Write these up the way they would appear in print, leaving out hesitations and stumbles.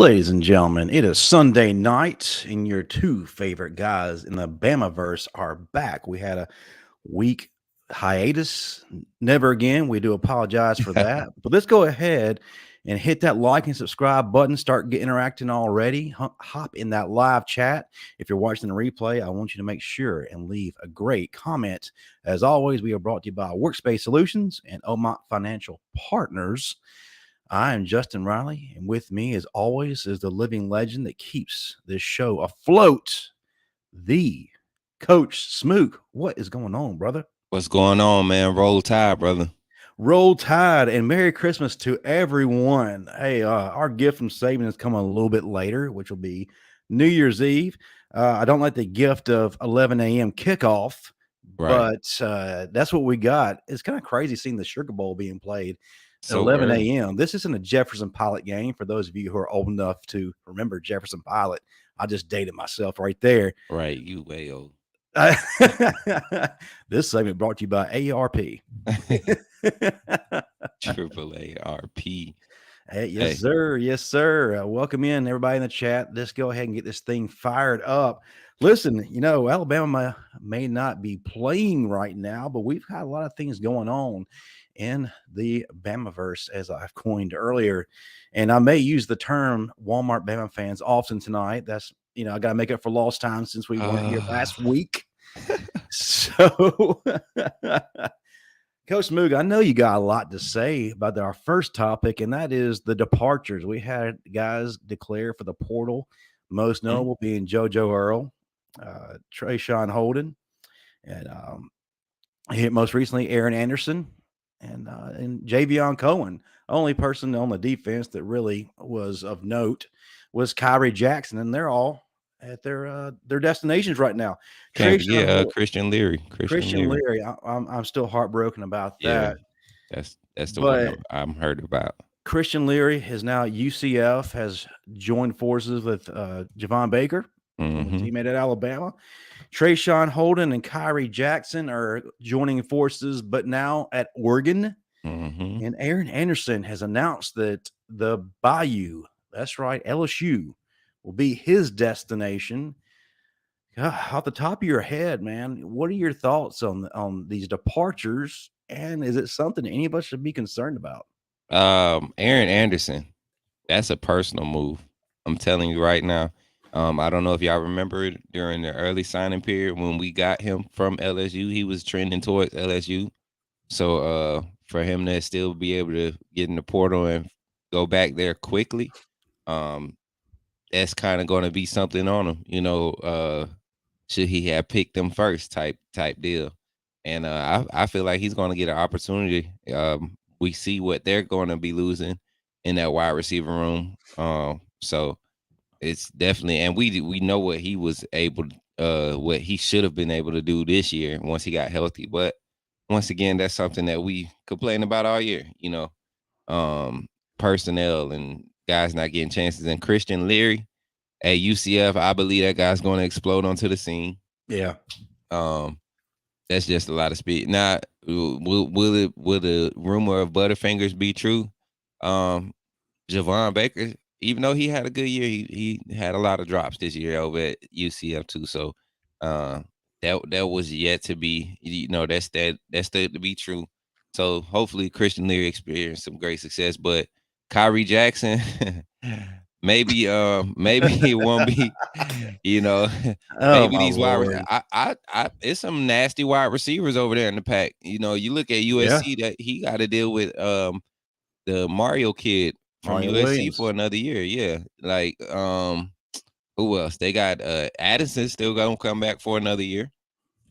Ladies and gentlemen, it is Sunday night, and your two favorite guys in the Bamaverse are back. We had a week hiatus. Never again. We do apologize for that. But let's go ahead and hit that like and subscribe button. Start interacting already. Hop in that live chat. If you're watching the replay, I want you to make sure and leave a great comment. As always, we are brought to you by Workspace Solutions and Omont Financial Partners. I am Justin Riley, and with me, as always, is the living legend that keeps this show afloat, the Coach Smook. What is going on, brother? What's going on, man? Roll Tide, brother. Roll Tide, and Merry Christmas to everyone. Hey, our gift from Saban is coming a little bit later, which will be New Year's Eve. I don't like the gift of 11 a.m. kickoff, Right. but that's what we got. It's kind of crazy seeing the Sugar Bowl being played at So 11 early. a.m. This isn't a Jefferson Pilot game. For those of you who are old enough to remember Jefferson Pilot, I just dated myself right there. Right. You way old. This segment brought to you by AARP. Triple ARP. Hey, yes, Hey. sir. Yes, sir. Welcome in, everybody in the chat. Let's go ahead and get this thing fired up. Listen, Alabama may not be playing right now, but we've got a lot of things going on in the Bamaverse, as I've coined earlier. And I may use the term Walmart Bama fans often tonight. That's, I got to make up for lost time since we weren't here last week. So, Coach Moog, I know you got a lot to say about our first topic, and that is the departures. We had guys declare for the portal, most notable being JoJo Earl, Trayshawn Holden, and most recently Aaron Anderson and Javion Cohen. Only person on the defense that really was of note was Kyrie Jackson, and they're all at their destinations right now. Can't Trayshawn forget Holden, Christian Leary. Christian Leary, I'm still heartbroken about Yeah, that. that's the one But I'm heard about. Christian Leary is now UCF, has joined forces with Javon Baker, former Mm-hmm. teammate at Alabama. Trayshawn Holden and Kyrie Jackson are joining forces, but now at Oregon. Mm-hmm. And Aaron Anderson has announced that the Bayou, that's right, LSU, will be his destination. Off the top of your head, man, what are your thoughts on these departures? And is it something any of us should be concerned about? Aaron Anderson. That's a personal move. I'm telling you right now. I don't know if y'all remember it during the early signing period when we got him from LSU. He was trending towards LSU. So for him to still be able to get in the portal and go back there quickly, um, that's kind of going to be something on him. Should he have picked them first type deal. And I feel like he's going to get an opportunity. We see what they're going to be losing in that wide receiver room. So it's definitely, and we know what he was able, what he should have been able to do this year once he got healthy. But once again, that's something that we complain about all year. Personnel and guys not getting chances. And Christian Leary at UCF, I believe that guy's going to explode onto the scene. Yeah. That's just a lot of speed. Now, will the rumor of Butterfingers be true? Javon Baker, even though he had a good year, he had a lot of drops this year over at UCF too. So that was yet to be, that's to be true. So hopefully Christian Leary experienced some great success. But Kyrie Jackson, maybe it won't be, you know, Oh maybe my these Lord. it's some nasty wide receivers over there in the pack. You look at Yeah. USC that he got to deal with the Mario kid from Mario USC for Williams. another year. Yeah. Like who else? They got Addison still gonna come back for another year.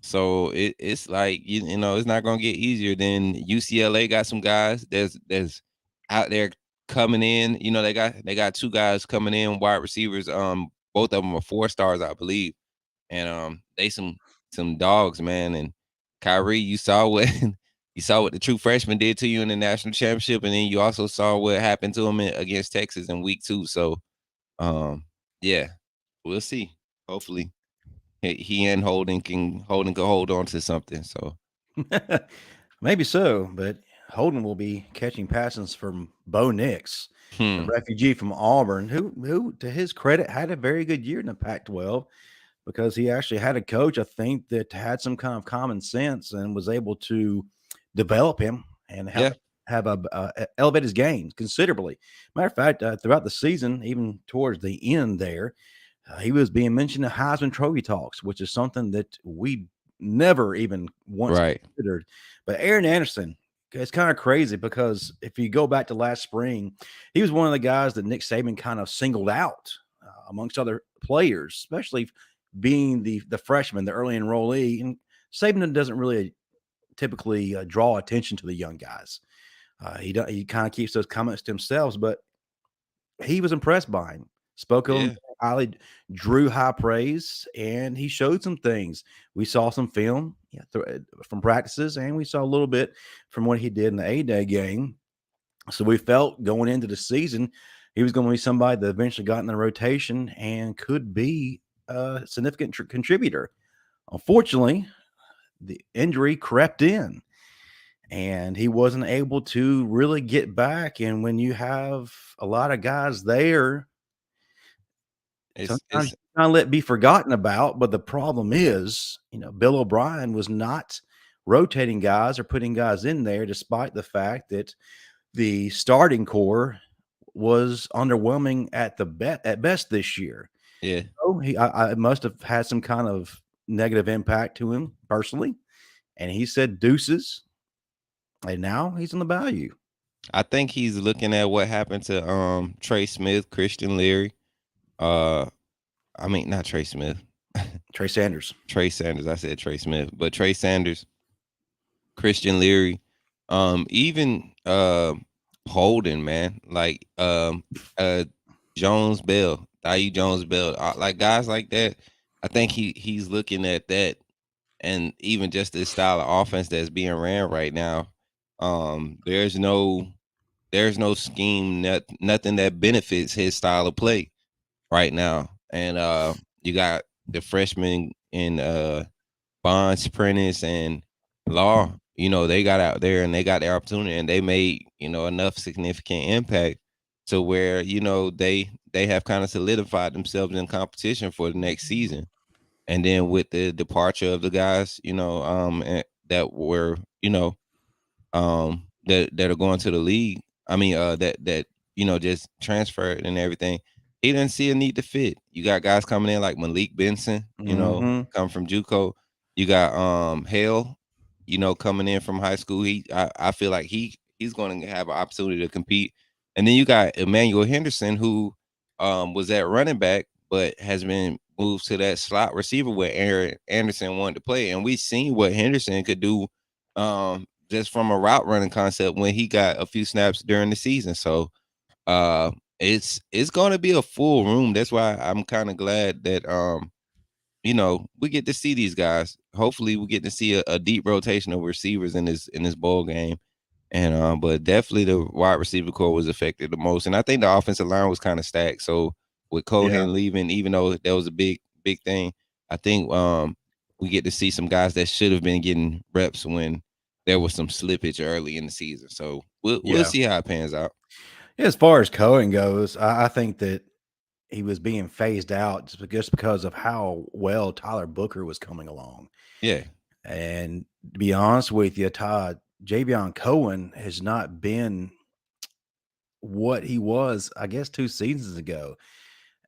So it's like it's not gonna get easier. Then UCLA got some guys there's out there coming in. They got two guys coming in, wide receivers. Both of them are 4 stars, I believe. And they some dogs, man. And Kyrie, you saw what you saw what the true freshman did to you in the national championship, and then you also saw what happened to him against Texas in week 2. So yeah, we'll see. Hopefully he and Holden can hold on to something. So Maybe so, but Holden will be catching passes from Bo Nix. a Hmm. refugee from Auburn, who to his credit had a very good year in the Pac-12 because he actually had a coach, I think, that had some kind of common sense and was able to develop him and Yeah. have elevate his game considerably. Matter of fact, throughout the season, even towards the end there, he was being mentioned in Heisman Trophy talks, which is something that we never even once Right. considered. But Aaron Anderson, it's kind of crazy because if you go back to last spring, he was one of the guys that Nick Saban kind of singled out amongst other players, especially being the freshman, the early enrollee. And Saban doesn't really typically draw attention to the young guys. He kind of keeps those comments to himself, but he was impressed by him, spoke of him Yeah. highly, drew high praise, and he showed some things. We saw some film from practices, and we saw a little bit from what he did in the A-Day game. So we felt going into the season, he was going to be somebody that eventually got in the rotation and could be a significant contributor. Unfortunately, the injury crept in and he wasn't able to really get back. And when you have a lot of guys there, sometimes It's you kind of let be forgotten about. But the problem is, Bill O'Brien was not rotating guys or putting guys in there, despite the fact that the starting core was underwhelming at best this year. yeah. So I must have had some kind of negative impact to him personally, and he said deuces, and now he's in the value. I think he's looking at what happened to Trey Smith, Christian Leary. Uh I mean not Trey Smith. Trey Sanders. Trey Sanders. I said Trey Smith, but Trey Sanders, Christian Leary, even Holden, man, like Jones Bell, Daiu Jones Bell, like guys like that. I think he's looking at that, and even just this style of offense that's being ran right now. There's no scheme, nothing that benefits his style of play right now, and you got the freshmen in Bonds, Prentice, and Law, they got out there and they got their opportunity and they made, enough significant impact to where, they have kind of solidified themselves in competition for the next season. And then with the departure of the guys, that were, that are going to the league. I mean, that just transferred and everything. He didn't see a need to fit. You got guys coming in like Malik Benson, Mhm. come from JUCO. You got Hale, coming in from high school. I feel like he's going to have an opportunity to compete. And then you got Emmanuel Henderson, who was at running back, but has been moved to that slot receiver where Aaron Anderson wanted to play. And we've seen what Henderson could do just from a route running concept when he got a few snaps during the season. So uh it's gonna be a full room. That's why I'm kind of glad that we get to see these guys. Hopefully we get to see a deep rotation of receivers in this bowl game. And but definitely the wide receiver core was affected the most. And I think the offensive line was kind of stacked. So with Yeah. Cohen leaving, even though that was a big thing, I think we get to see some guys that should have been getting reps when there was some slippage early in the season. So we'll Yeah. see how it pans out. Yeah, as far as Cohen goes, I think that he was being phased out just because of how well Tyler Booker was coming along. Yeah. And to be honest with you, Todd, Javion Cohen has not been what he was, I guess, 2 seasons ago.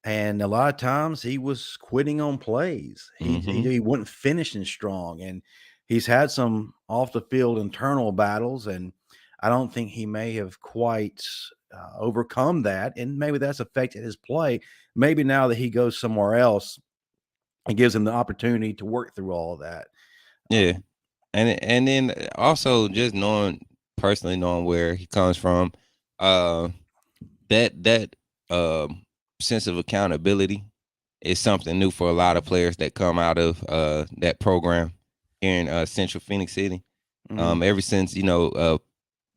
And a lot of times he was quitting on plays. Mm-hmm. He wasn't finishing strong, and he's had some off the field internal battles, and I don't think he may have quite overcome that, and maybe that's affected his play. Maybe now that he goes somewhere else, it gives him the opportunity to work through all of that. Yeah. And then also just personally knowing where he comes from, uh that sense of accountability is something new for a lot of players that come out of that program here in Central Phoenix City. Mhm. Ever since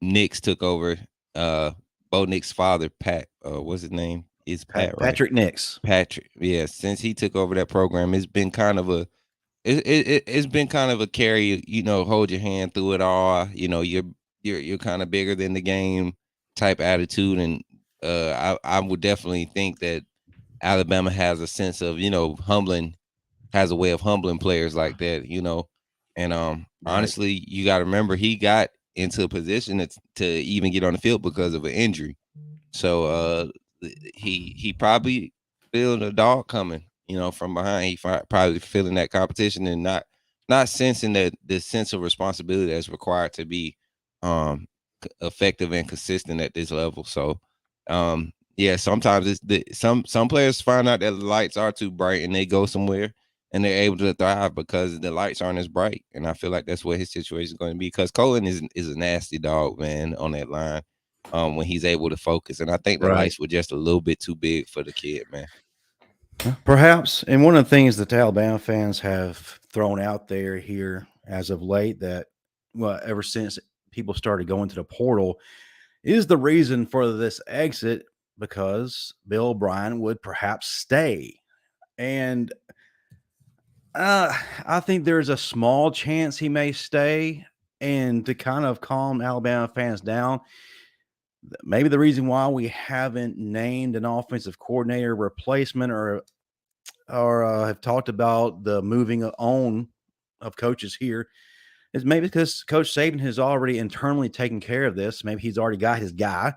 Nick's took over, Bo Nick's father, Pat, what's his name? Is Pat, right? Patrick Nix. Patrick. Yeah, since he took over that program, it's been kind of it's been kind of a carry, hold your hand through it all. You're kind of bigger than the game type attitude, and I would definitely think that Alabama has a sense of, humbling, has a way of humbling players like that, And Right. honestly, you got to remember he got into a position to even get on the field because of an injury. So he probably feeling a dog coming, from behind. He probably feeling that competition and not sensing that the sense of responsibility that's required to be um effective and consistent at this level. So yeah, sometimes some players find out that the lights are too bright and they go somewhere and they're able to thrive because the lights aren't as bright. And I feel like that's what his situation is going to be because Colin is a nasty dog, man, on that line. When he's able to focus, and I think the Right. lights were just a little bit too big for the kid, man. Perhaps. And one of the things that the Alabama fans have thrown out there here as of late that, well, ever since people started going to the portal, is the reason for this exit because Bill O'Brien would perhaps stay. And I think there's a small chance he may stay. And to kind of calm Alabama fans down, maybe the reason why we haven't named an offensive coordinator replacement or have talked about the moving on of coaches here is maybe because Coach Saban has already internally taken care of this. Maybe he's already got his guy,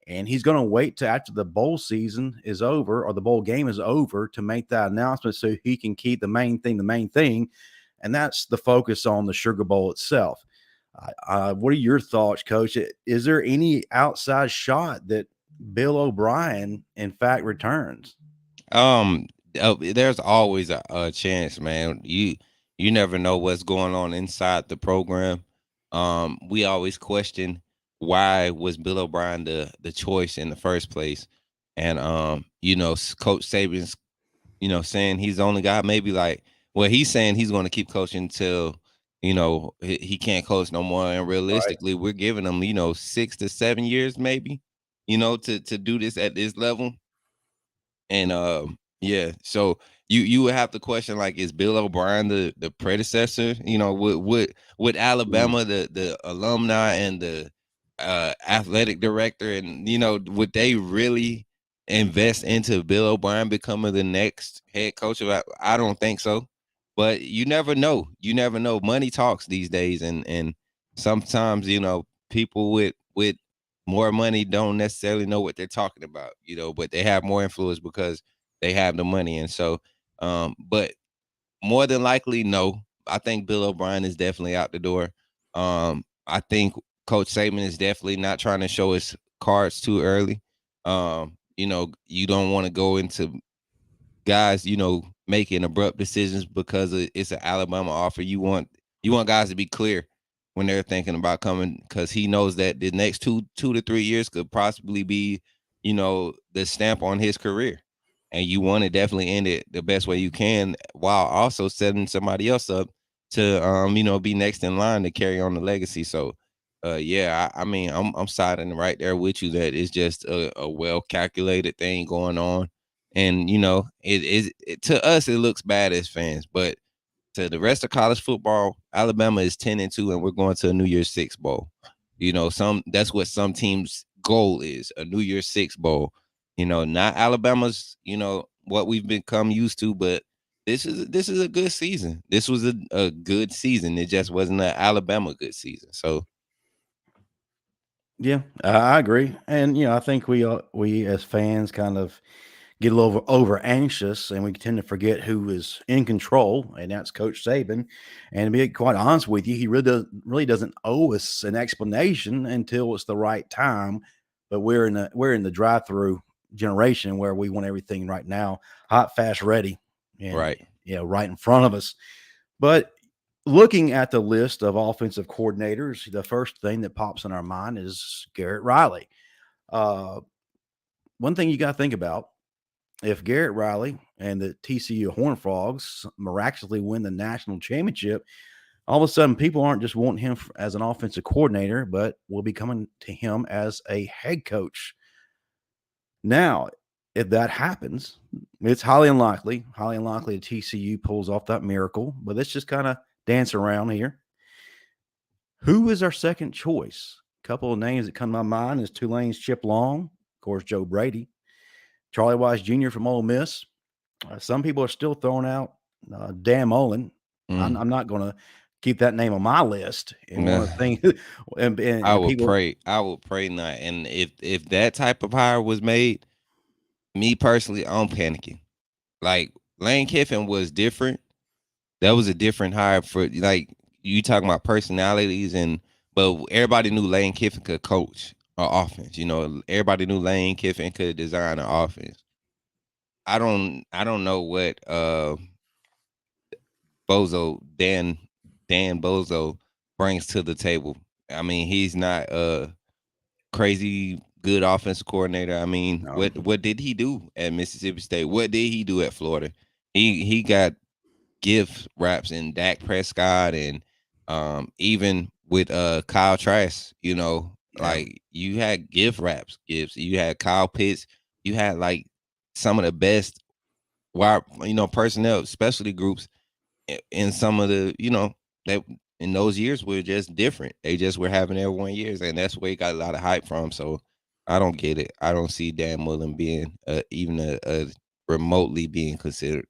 and he's going to wait till after the bowl season is over or the bowl game is over to make that announcement so he can keep the main thing, and that's the focus on the Sugar Bowl itself. What are your thoughts, Coach? Is there any outside shot that Bill O'Brien, in fact, returns? Um, there's always a chance, man. You never know what's going on inside the program. We always question why was Bill O'Brien the choice in the first place, and Coach Saban's saying he's the only guy. Maybe like, well, he's saying he's going to keep coaching until he can't coach no more. And Right. realistically, we're giving him 6 to 7 years, maybe, to do this at this level. And yeah, so you would have to question like, is Bill O'Brien the predecessor? Would Mm. Alabama, the alumni and the athletic director, and would they really invest into Bill O'Brien becoming the next head coach? I don't think so, but you never know. You never know. Money talks these days, and sometimes people with more money don't necessarily know what they're talking about, but they have more influence because they have the money. And so, but more than likely, no. I think Bill O'Brien is definitely out the door. I think Coach Saban is definitely not trying to show his cards too early. You don't want to go into guys, making abrupt decisions because it's an Alabama offer. You want guys to be clear when they're thinking about coming because he knows that the next 2 to 3 years could possibly be, the stamp on his career. And you want to definitely end it the best way you can while also setting somebody else up to be next in line to carry on the legacy. So yeah, I mean I'm siding right there with you that it's just a well calculated thing going on. And it is to us it looks bad as fans, but to the rest of college football, Alabama is 10-2, and we're going to a New Year's Six bowl. That's what some teams' goal is, a New Year's Six bowl. Not Alabama's, what we've become used to, but this is a good season. This was a good season. It just wasn't an Alabama good season. So Yeah, I agree, and I think we as fans kind of get a little over anxious, and we tend to forget who is in control, and that's Coach Saban. And to be quite honest with you, he really doesn't owe us an explanation until it's the right time. But we're in the drive through generation where we want everything right now, hot, fast, ready, and right, right in front of us. But looking at the list of offensive coordinators, the first thing that pops in our mind is Garrett Riley. Uh, One thing you got to think about, if Garrett Riley and the TCU Horned Frogs miraculously win the national championship, all of a sudden people aren't just wanting him as an offensive coordinator, but will be coming to him as a head coach. Now, if that happens, it's highly unlikely TCU pulls off that miracle, but let's just kind of dance around here. Who is our second choice? A couple of names that come to my mind is Tulane's Chip Long of course, Joe Brady, Charlie Wise Jr. from Ole Miss. Some people are still throwing out Dan Mullen. I'm not going to keep that name on my list. And one of the things, I and would people, pray. I would pray not. And if that type of hire was made, me personally, I'm panicking. Like Lane Kiffin was different. That was a different hire for like you talking about personalities but everybody knew Lane Kiffin could coach an offense. You know, everybody knew Lane Kiffin could design an offense. I don't know what Bozo Dan Bozo brings to the table. I mean, he's not a crazy good offensive coordinator. I mean, no, what did he do at Mississippi State? What did he do at Florida? He got gift raps in Dak Prescott and even with Kyle Trask, you know, yeah, like you had gift raps, gifts. You had Kyle Pitts, you had like some of the best wide, personnel, specialty groups in some of the, that in those years were just different. They just were having their 1 years, and that's where he got a lot of hype from. So I don't get it. I don't see Dan Mullen being even a remotely being considered.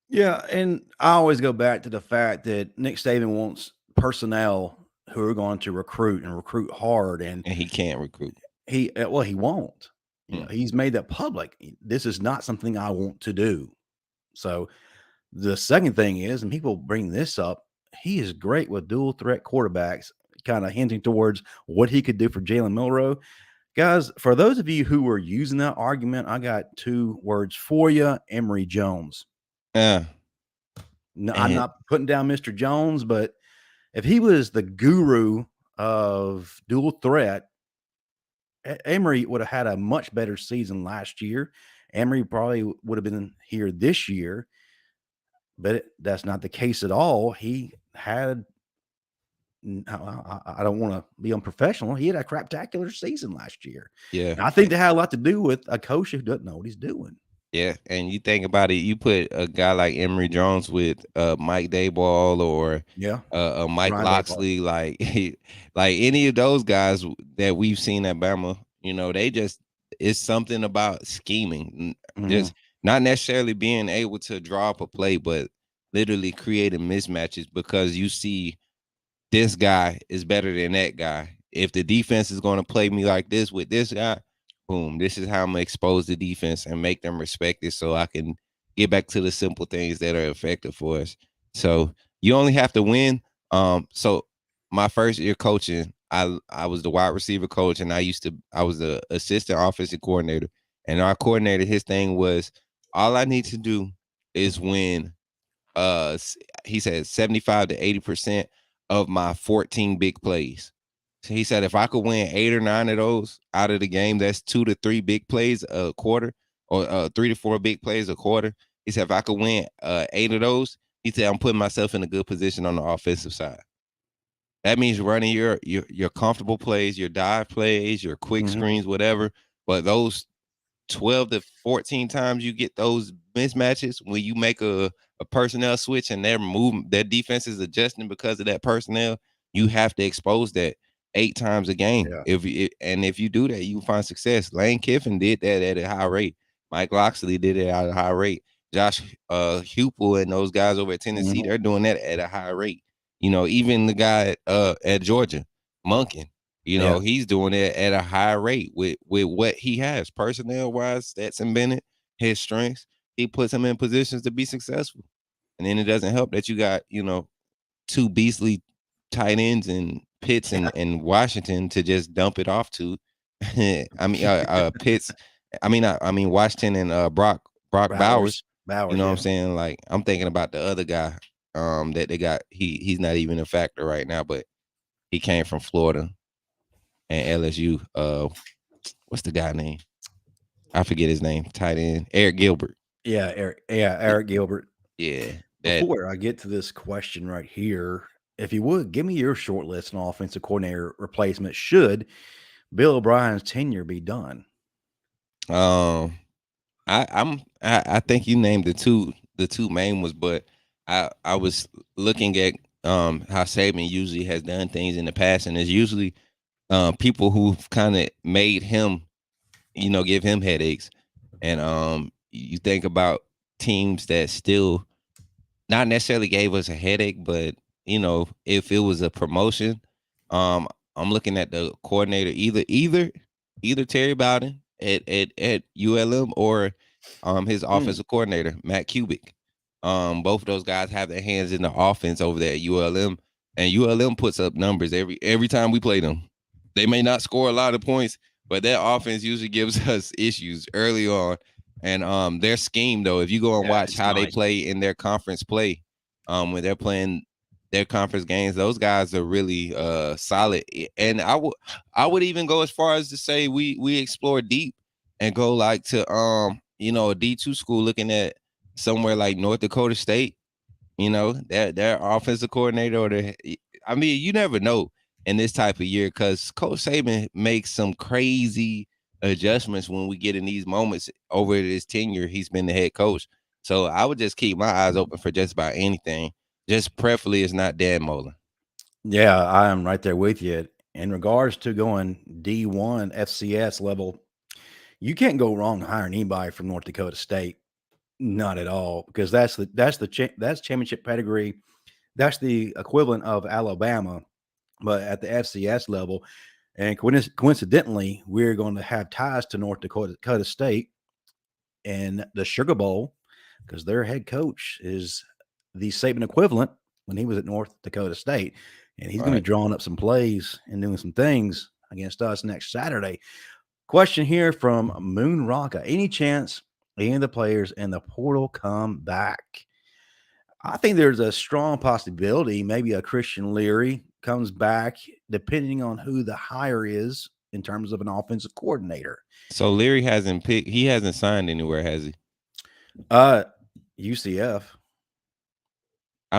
yeah. And I always go back to the fact that Nick Saban wants personnel who are going to recruit and recruit hard, and And he can't recruit. he won't. Mm. He's made that public. This is not something I want to do. So the second thing is, and people bring this up, he is great with dual threat quarterbacks, kind of hinting towards what he could do for Jalen Milroe. Guys, for those of you who were using that argument, I got two words for you: Emory Jones. Yeah. No, I'm And not putting down Mr. Jones, but if he was the guru of dual threat, Emory would have had a much better season last year. Emory probably would have been here this year, but that's not the case at all. He had, I don't want to be unprofessional. He had a craptacular season last year. yeah. And I think that had a lot to do with a coach who doesn't know what he's doing. Yeah, and you think about it, you put a guy like Emory Jones with Mike Dayball or Yeah. Mike Ryan Dayball. Loxley, like like any of those guys that we've seen at Bama, they just it's something about scheming, Mhm. just not necessarily being able to draw up a play, but literally creating mismatches because you see this guy is better than that guy. If the defense is going to play me like this with this guy, boom, this is how I'm gonna expose the defense and make them respect it so I can get back to the simple things that are effective for us. So you only have to win. So my first year coaching, I was the wide receiver coach and I was the assistant offensive coordinator. And our coordinator, his thing was all I need to do is win he said 75 to 80% of my 14 big plays. So he said if I could win 8 or 9 of those out of the game, that's 2 to 3 big plays a quarter, or 3 to 4 big plays a quarter. He said if I could win 8 of those, he said I'm putting myself in a good position on the offensive side. That means running your comfortable plays, your dive plays, your quick Mhm. screens, whatever. But those 12 to 14 times you get those mismatches when you make a personnel switch and their defense is adjusting because of that personnel, you have to expose that 8 times a game. Yeah. If you do that, you find success. Lane Kiffin did that at a high rate. Mike Loxley did it at a high rate. Josh Hupel and those guys over at Tennessee, Mhm. they're doing that at a high rate. Even the guy at Georgia, Monken, Yeah. he's doing it at a high rate with what he has personnel wise, Stetson Bennett, his strengths. He puts him in positions to be successful. And then it doesn't help that you got, two beastly tight ends and Pitts Yeah. and Washington to just dump it off to. I mean, Pitts. I mean Washington and Brock Bowers. Bowers. You Bowers, know what I'm yeah. saying? Like I'm thinking about the other guy that they got. He's not even a factor right now, but he came from Florida and LSU. What's the guy name? I forget his name. Tight end Eric Gilbert. Eric Gilbert. Yeah, that. Before I get to this question right here, if you would give me your short list on offensive coordinator replacement should Bill O'Brien's tenure be done. Um, I think you named the two main ones, but I was looking at how Saban usually has done things in the past, and it's usually people who've kind of made him give him headaches. And you think about teams that still not necessarily gave us a headache, but if it was a promotion, um, I'm looking at the coordinator either Terry Bowden at ULM or his Mm. offensive coordinator Matt Cubic. Both of those guys have their hands in the offense over there at ULM, and ULM puts up numbers every time we play them. They may not score a lot of points, but their offense usually gives us issues early on. And their scheme though, if you go and Yeah, watch it's how they nice. play in their conference play, when they're playing their conference games, those guys are really solid. And I would even go as far as to say we explore deep and go like to a D2 school, looking at somewhere like North Dakota State. Their offensive coordinator I mean, you never know in this type of year because Coach Saban makes some crazy adjustments when we get in these moments over his tenure. He's been the head coach. So I would just keep my eyes open for just about anything. Just preferably it's not Dan Mullen. Yeah, I am right there with you. In regards to going D1 FCS level, you can't go wrong hiring anybody from North Dakota State. Not at all, because that's championship pedigree. That's the equivalent of Alabama, but at the FCS level. And coincidentally, we're going to have ties to Dakota State and the Sugar Bowl because their head coach is the Saban equivalent when he was at North Dakota State. And he's going to be Right. drawing up some plays and doing some things against us next Saturday. Question here from Moon Rocka. Any chance any of the players in the portal come back? I think there's a strong possibility maybe a Christian Leary comes back, depending on who the hire is in terms of an offensive coordinator. So Leary he hasn't signed anywhere, has he? Uh, UCF. Yeah,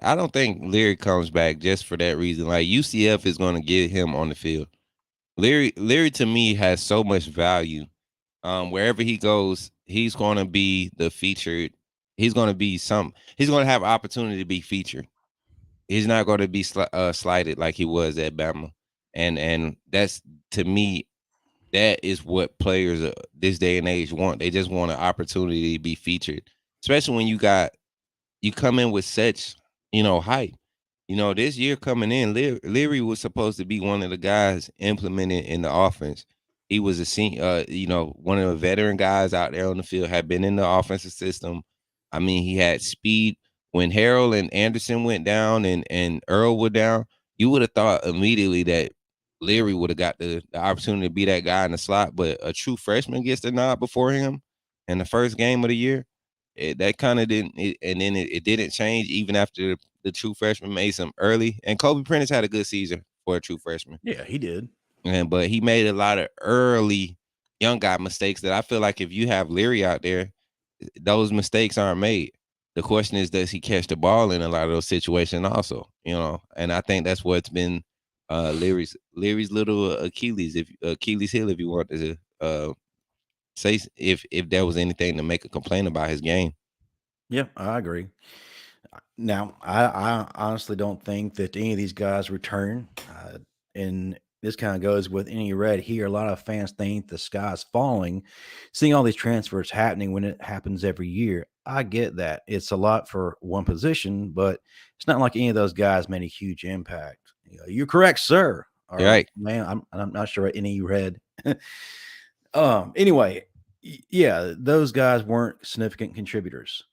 I don't think Leary comes back just for that reason. Like UCF is going to get him on the field. Leary to me has so much value. Wherever he goes, he's going to be the featured. He's going to be some. He's going to have opportunity to be featured. He's not going to be slighted like he was at Bama, and that's to me that is what players this day and age want. They just want an opportunity to be featured, especially when you come in with such hype. This year coming in, Leary was supposed to be one of the guys implemented in the offense. He was a senior, one of the veteran guys out there on the field, had been in the offensive system. I mean, he had speed. When Harrell and Anderson went down and Earl were down, you would have thought immediately that Leary would have got the opportunity to be that guy in the slot, but a true freshman gets the nod before him in the first game of the year. That kind of didn't, and then it didn't change even after the true freshman made some early. And Kobe Prentice had a good season for a true freshman, yeah, he did. but he made a lot of early young guy mistakes that I feel like if you have Leary out there, those mistakes aren't made. The question is, does he catch the ball in a lot of those situations also? And I think that's what's been Leary's little Achilles heel, if you want to say if there was anything to make a complaint about his game. Yeah, I agree. Now, I honestly don't think that any of these guys return. And this kind of goes with any read here. A lot of fans think the sky's falling, seeing all these transfers happening when it happens every year. I get that. It's a lot for one position, but it's not like any of those guys made a huge impact. You're correct, sir. You're Or right. man, I'm not sure what any read. Anyway, yeah, those guys weren't significant contributors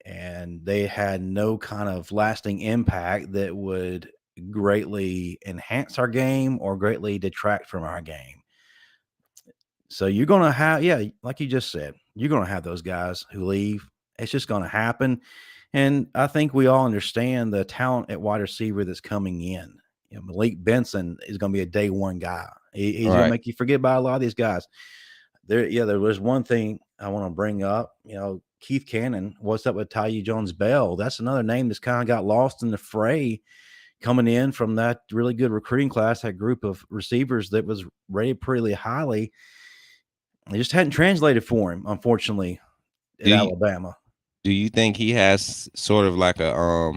and they had no kind of lasting impact that would greatly enhance our game or greatly detract from our game. So you're going to have, yeah, like you just said, you're going to have those guys who leave. It's just going to happen. And I think we all understand the talent at wide receiver that's coming in. Malik Benson is going to be a day one guy. He's All going to right. make you forget about a lot of these guys. There was one thing I want to bring up. Keith Cannon, what's up with Tye Jones Bell? That's another name that's kind of got lost in the fray coming in from that really good recruiting class, that group of receivers that was rated pretty highly. They just hadn't translated for him, unfortunately, at Do you Alabama. do you think he has sort of like a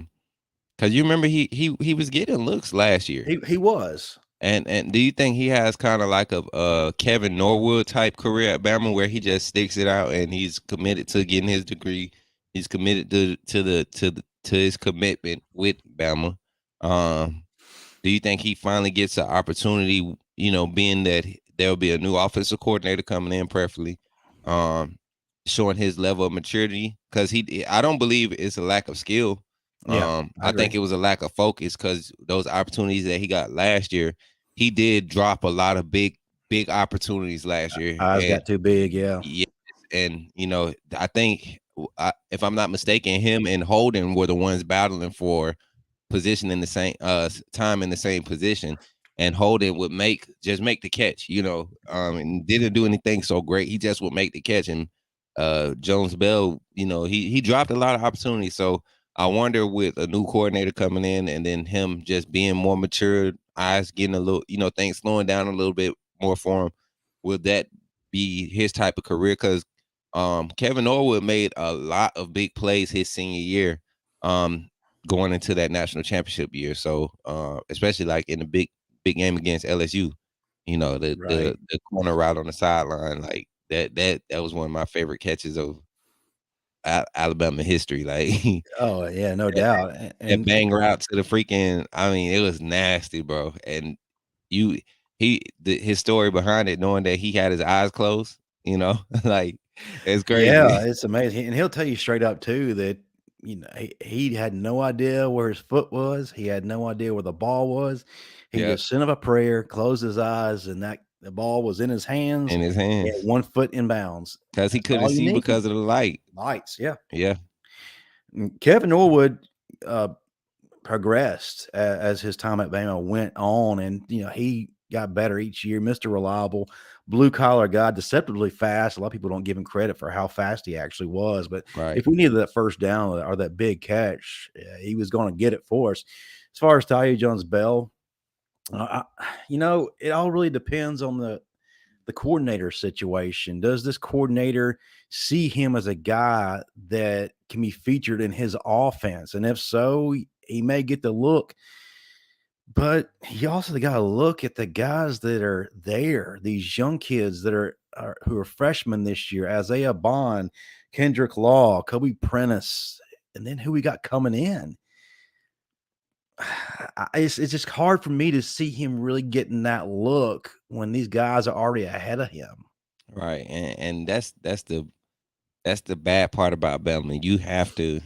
because you remember he was getting looks last year. He was. And do you think he has kind of like a Kevin Norwood type career at Bama where he just sticks it out and he's committed to getting his degree? He's committed to his commitment with Bama. Um, do you think he finally gets the opportunity? You know, being that there'll be a new offensive coordinator coming in, preferably, um, showing his level of maturity because I don't believe it's a lack of skill. Yeah, I I think agree. it was a lack of focus because those opportunities that he got last year, he did drop a lot of big opportunities last year, Eyes and got too big. Yeah, yes, and I think if I'm not mistaken, him and Holden were the ones battling for position in the same time in the same position, and Holden would make the catch, and didn't do anything so great. He just would make the catch, and Jones Bell, he dropped a lot of opportunities. So I wonder with a new coordinator coming in, and then him just being more mature, eyes getting a little, things slowing down a little bit more for him. Will that be his type of career? Because Kevin Norwood made a lot of big plays his senior year. Going into that national championship year. So especially like in the big game against LSU, the right. the corner route on the sideline, like that was one of my favorite catches of Alabama history. Like Oh yeah, no that, doubt. that And bang route to the freaking, I mean, it was nasty, bro. And you his story behind it, knowing that he had his eyes closed, like it's yeah, crazy. it's amazing. And he'll tell you straight up too that he had no idea where his foot was. He had no idea where the ball was. He Yep. just sent up a prayer, closed his eyes, and that the ball was in his hands. In his He had hands. 1 foot in bounds. Because he That's couldn't all you see need. because of the light. Lights, yeah. Yeah. Kevin Norwood uh, progressed as his time at Bama went on, and he got better each year. Mr. Reliable, blue collar guy, deceptively fast. A lot of people don't give him credit for how fast he actually was, but Right. if we needed that first down or that big catch, he was going to get it for us. As far as Talia Jones Bell, it all really depends on the coordinator situation. Does this coordinator see him as a guy that can be featured in his offense? And if so, he may get the look, but you also got to look at the guys that are there, these young kids that are who are freshmen this year: Isaiah Bond, Kendrick Law, Kobe Prentice, and then who we got coming in. It's just hard for me to see him really getting that look when these guys are already ahead of him. Right. And that's the bad part about Bama. You have to,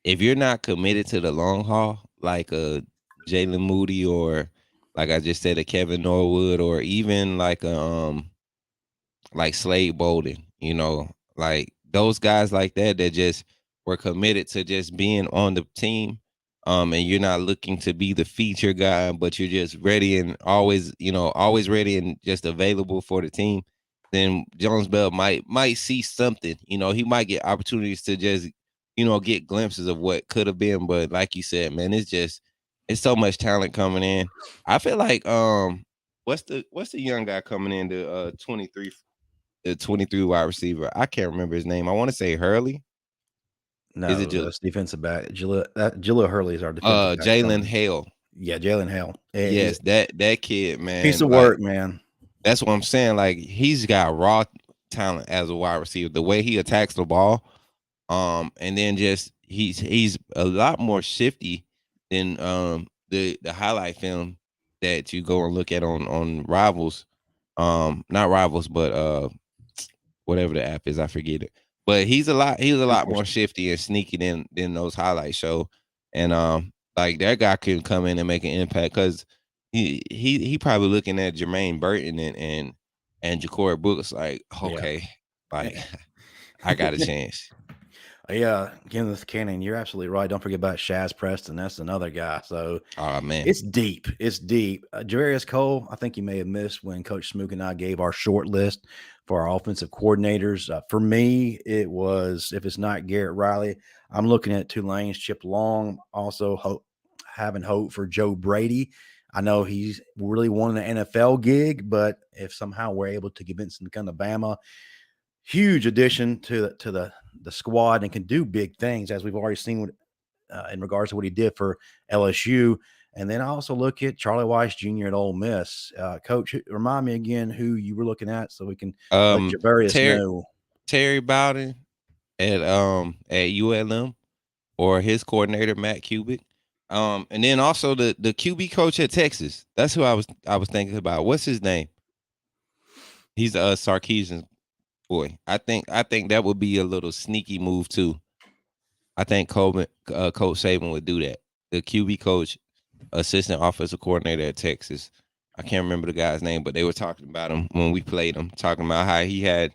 if you're not committed to the long haul, like a Jalen Moody, or like I just said, a Kevin Norwood, or even like Slade Bolden, like those guys like that just were committed to just being on the team. And you're not looking to be the feature guy, but you're just ready and always, always ready and just available for the team. Then Jones Bell might see something, he might get opportunities to just, get glimpses of what could have been. But like you said, man, it's so much talent coming in. I feel like what's the young guy coming in to 23, the 23 wide receiver. I can't remember his name. I want to say Hurley. Is it No, that's defensive back. Jaleel Hurley is our defensive back Jalen coming. Hale? Yeah, Jalen Hale. He's Yes, that kid, a piece man. of Like work, man. that's what I'm saying. Like he's got raw talent as a wide receiver. The way he attacks the ball, and then just he's a lot more shifty than the highlight film that you go and look at on Rivals. Not Rivals, but whatever the app is, I forget it. But he's a Good lot more question. shifty and sneaky than those highlights show. And like that guy can come in and make an impact because he probably looking at Jermaine Burton and Ja'Cory Brooks like, Yeah. okay, like I got a chance. Yeah, Kenneth Cannon, you're absolutely right. Don't forget about Shaz Preston. That's another guy. So Oh man. it's deep. It's deep. Javarius Cole, I think you may have missed when Coach Smook and I gave our short list for our offensive coordinators. For me, it was, if it's not Garrett Riley, I'm looking at Tulane's Chip Long. Also, having hope for Joe Brady. I know he's really wanting an NFL gig, but if somehow we're able to convince him to come to Bama, huge addition to the squad and can do big things, as we've already seen in regards to what he did for LSU. And then I also look at Charlie Weiss Jr. at Ole Miss. Coach, remind me again who you were looking at so we can let Javarius Terry know. Terry Bowden at ULM, or his coordinator Matt Cubic. And then also the QB coach at Texas. That's who I was thinking about. What's his name? He's Sarkeesian's boy. I think that would be a little sneaky move too. I think Coach Saban would do that. The QB coach, assistant offensive coordinator at Texas. I can't remember the guy's name, but they were talking about him when we played him, talking about how he had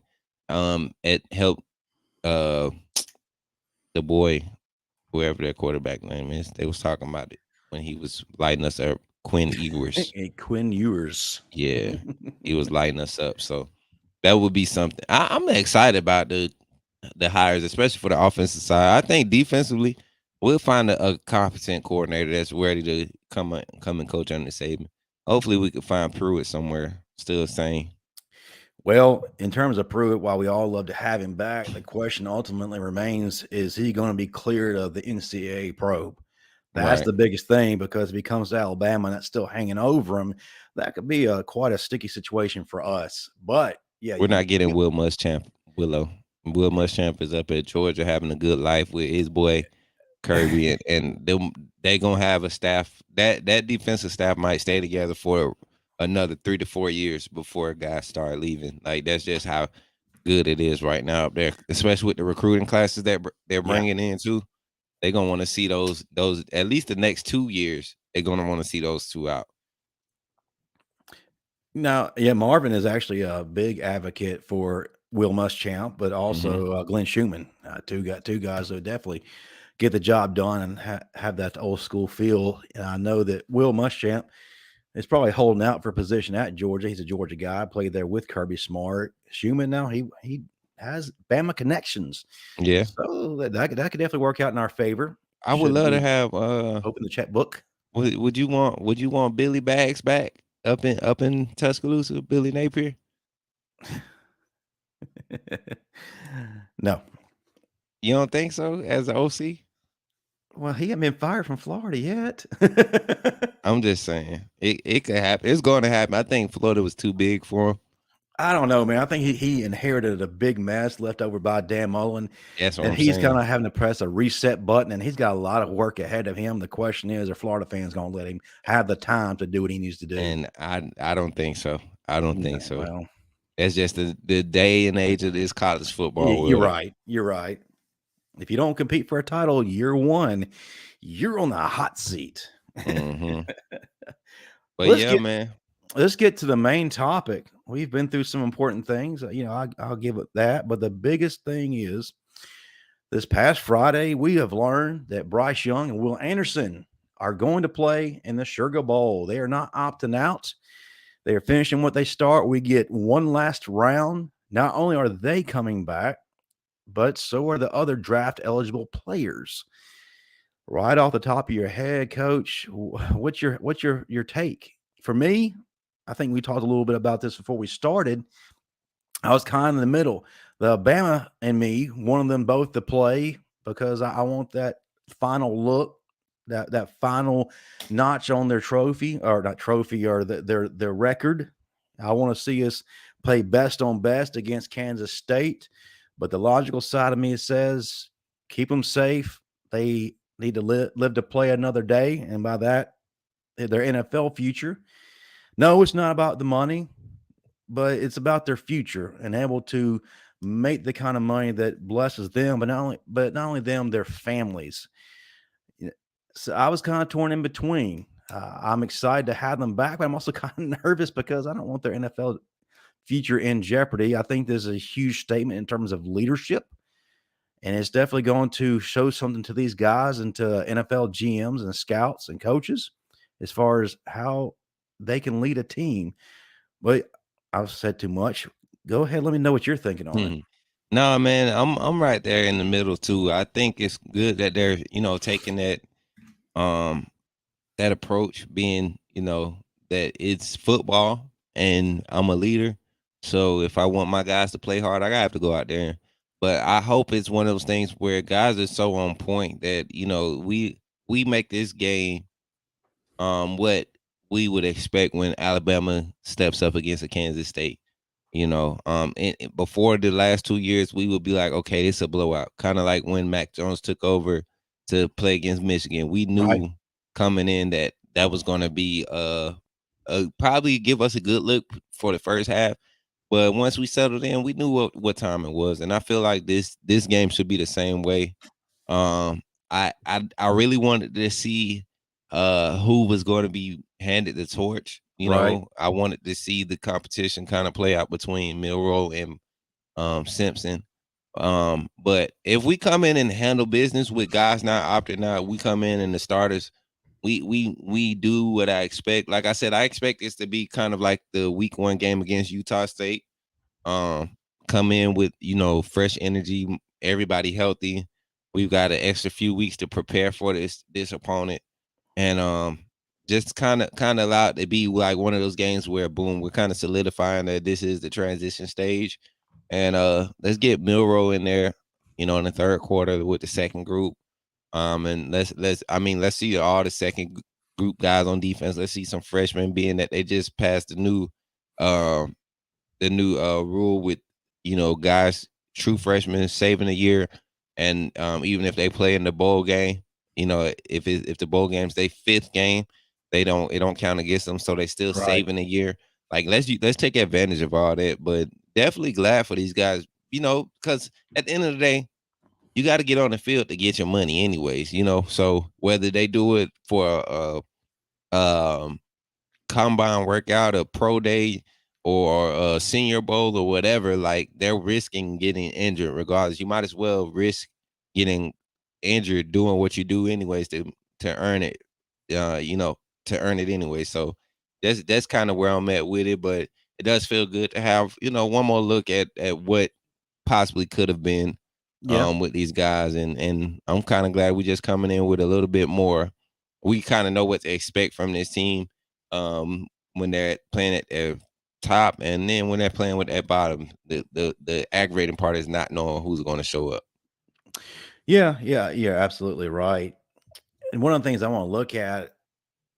it helped uh the boy, whoever their quarterback name is. They was talking about it when he was lighting us up. Quinn Ewers. Quinn Ewers. Yeah, he was lighting us up. So that would be something. I'm excited about the hires, especially for the offensive side. I think defensively, we'll find a competent coordinator that's ready to come and coach under Saban. Hopefully, we can find Pruitt somewhere still sane. Well, in terms of Pruitt, while we all love to have him back, the question ultimately remains: is he going to be cleared of the NCAA probe? That's Right. the biggest thing, because if he comes to Alabama and that's still hanging over him, that could be quite a sticky situation for us. But yeah, We're not getting Will Muschamp. Will Muschamp is up at Georgia having a good life with his boy Kirby, and they gonna have a staff that defensive staff might stay together for another 3 to 4 years before guys start leaving. Like that's just how good it is right now up there, especially with the recruiting classes that they're yeah. bringing in too. They're gonna want to see those at least the next 2 years. They're gonna want to see those two out. Now, yeah, Marvin is actually a big advocate for Will Muschamp, but Mm-hmm. also Glenn Schumann. Two guys who definitely get the job done and have that old school feel. And I know that Will Muschamp is probably holding out for a position at Georgia. He's a Georgia guy, played there with Kirby Smart. Schumann now he has Bama connections, Yeah, so that could definitely work out in our favor. I would Should love to we have. open the checkbook? Would you want Billy Bags back up in Tuscaloosa? Billy Napier. No. You don't think so as an OC? Well, he hasn't been fired from Florida yet. I'm just saying it could happen. It's going to happen. I think Florida was too big for him. I don't know, man. I think he inherited a big mess left over by Dan Mullen, That's what and I'm he's kind saying. of having to press a reset button, and he's got a lot of work ahead of him. The question is, are Florida fans going to let him have the time to do what he needs to do? And I don't think so. I don't No, think so. well, That's just the day and age of this college football you're world. right. You're right. If you don't compete for a title year one, you're on the hot seat. Hmm. But let's yeah, get man. let's get to the main topic. We've been through some important things. I'll give it that. But the biggest thing is, this past Friday, we have learned that Bryce Young and Will Anderson are going to play in the Sugar Bowl. They are not opting out. They are finishing what they start. We get one last round. Not only are they coming back, but so are the other draft eligible players. Right off the top of your head, Coach, what's your take? For me, I think we talked a little bit about this before we started. I was kind of in the middle. The Bama and me wanted them both to play because I want that final look, that final notch on their trophy, or not trophy, or their record. I want to see us play best on best against Kansas State. But the logical side of me says keep them safe. They need to live to play another day, and by that, their NFL future. No, it's not about the money, but it's about their future and able to make the kind of money that blesses them, but not only them, their families. You know, So I was kind of torn in between. I'm excited to have them back, but I'm also kind of nervous because I don't want their NFL future in jeopardy. I think this is a huge statement in terms of leadership, and it's definitely going to show something to these guys and to NFL GMs and scouts and coaches as far as how they can lead a team. But I've said too much. Go ahead. Let me know what you're thinking on it. No, man, I'm right there in the middle too. I think it's good that they're taking um that approach, being that it's football and I'm a leader. So if I want my guys to play hard, I gotta have to go out there. But I hope it's one of those things where guys are so on point that we make this game what we would expect when Alabama steps up against a Kansas State. And before the last 2 years, we would be like, okay, it's a blowout. Kind of like when Mac Jones took over to play against Michigan. We Right. knew coming in that that was going to be probably give us a good look for the first half. But once we settled in, we knew what time it was, and I feel like this game should be the same way. Um, I really wanted to see who was going to be handed the torch. Right. I wanted to see the competition kind of play out between Milroe and Simpson. But if we come in and handle business with guys not opting out, we come in and the starters, we do what I expect. Like I said, I expect this to be kind of like the week 1 game against Utah State. Come in with fresh energy, everybody healthy. We've got an extra few weeks to prepare for this opponent, and just kind of allow it to be like one of those games where boom, we're kind of solidifying that this is the transition stage, and let's get Milroe in there, in the third quarter with the second group. And let's see all the second group guys on defense. Let's see some freshmen, being that they just passed um the new rule with guys, true freshmen saving a year, and even if they play in the bowl game, if the bowl game's their fifth game, it don't count against them, so they still Right. saving a year. Like let's take advantage of all that, but definitely glad for these guys, because at the end of the day, you got to get on the field to get your money, anyways. So whether they do it for um combine workout, a pro day, or a senior bowl or whatever, like they're risking getting injured regardless. You might as well risk getting injured doing what you do anyways to earn it. To earn it anyway. So that's kind of where I'm at with it, but it does feel good to have, one more look at what possibly could have been Yeah. with these guys, and I'm kind of glad we just coming in with a little bit more. We kind of know what to expect from this team when they're playing at their top, and then when they're playing with that bottom, the aggravating part is not knowing who's going to show up. Yeah. Yeah. You're absolutely right. And one of the things I want to look at,